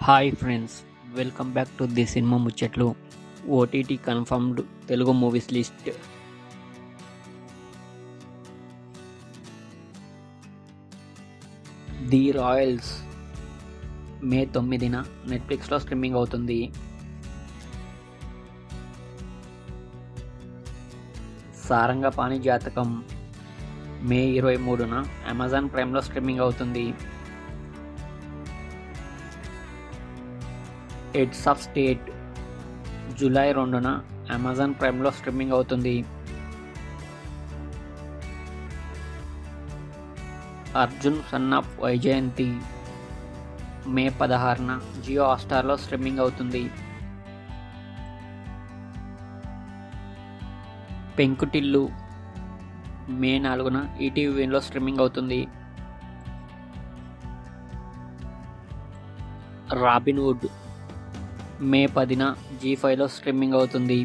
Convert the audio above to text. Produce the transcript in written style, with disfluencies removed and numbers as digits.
Hi friends, welcome back to the cinema ముచ్చట్లు. OTT confirmed Telugu movies list. The Royals May 9న నెట్ఫ్లిక్స్లో streaming అవుతుంది. Sarangapani Jathakam May 23న Amazon ప్రైమ్లో స్ట్రీమింగ్ అవుతుంది. హెడ్స్ ఆఫ్ స్టేట్ జూలై 2న అమెజాన్ ప్రైమ్లో స్ట్రీమింగ్ అవుతుంది. Arjun son of Vyjayanthi May 16న జియో హాట్స్టార్లో స్ట్రీమింగ్ అవుతుంది. పెంకుటిల్లు మే 4న ఈటీవీలో స్ట్రీమింగ్ అవుతుంది. రాబిన్హుడ్ మే 10న జీ5లో స్ట్రీమింగ్ అవుతుంది.